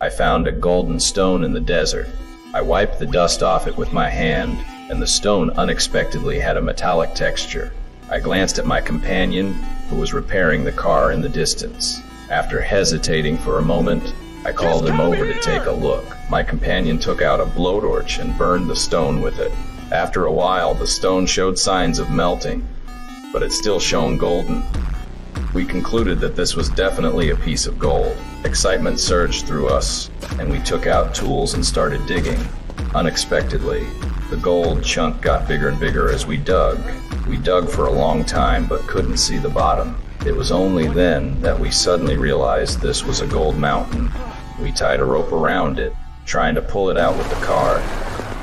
I found a golden stone in the desert. I wiped the dust off it with my hand, and the stone unexpectedly had a metallic texture. I glanced at my companion, who was repairing the car in the distance. After hesitating for a moment, I called him over to take a look. My companion took out a blowtorch and burned the stone with it. After a while, the stone showed signs of melting, but it still shone golden. We concluded that this was definitely a piece of gold. Excitement surged through us, and we took out tools and started digging. Unexpectedly, the gold chunk got bigger and bigger as we dug. We dug for a long time but couldn't see the bottom. It was only then that we suddenly realized this was a gold mountain. We tied a rope around it, trying to pull it out with the car,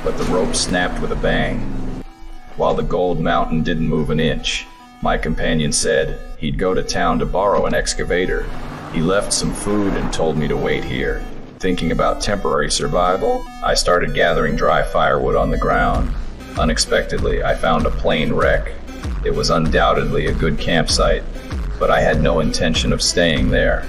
but the rope snapped with a bang. While the gold mountain didn't move an inch, my companion said he'd go to town to borrow an excavator. He left some food and told me to wait here. Thinking about temporary survival, I started gathering dry firewood on the ground. Unexpectedly, I found a plane wreck. It was undoubtedly a good campsite, but I had no intention of staying there.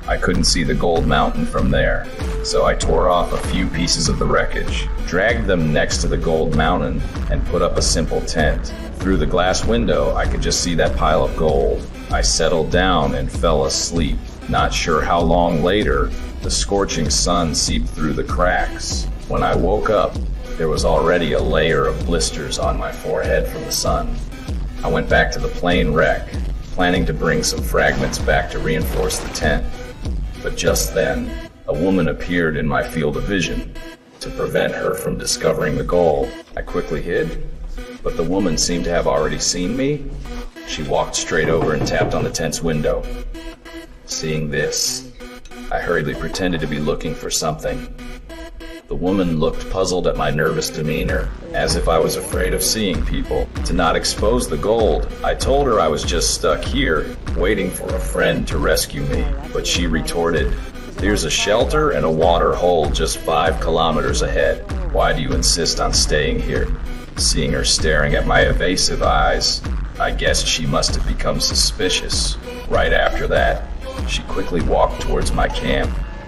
I couldn't see the gold mountain from there, so I tore off a few pieces of the wreckage, dragged them next to the gold mountain, and put up a simple tent. Through the glass window, I could just see that pile of gold. I settled down and fell asleep. Not sure how long later, the scorching sun seeped through the cracks. When I woke up, there was already a layer of blisters on my forehead from the sun. I went back to the plane wreck, planning to bring some fragments back to reinforce the tent. But just then, a woman appeared in my field of vision. To prevent her from discovering the gold, I quickly hid, but the woman seemed to have already seen me. She walked straight over and tapped on the tent's window. Seeing this, I hurriedly pretended to be looking for something. The woman looked puzzled at my nervous demeanor, as if I was afraid of seeing people. To not expose the gold, I told her I was just stuck here, waiting for a friend to rescue me. But she retorted, "There's a shelter and a water hole just 5 kilometers ahead. Why do you insist on staying here?" Seeing her staring at my evasive eyes, I guessed she must have become suspicious. Right after that, she quickly walked towards my camp.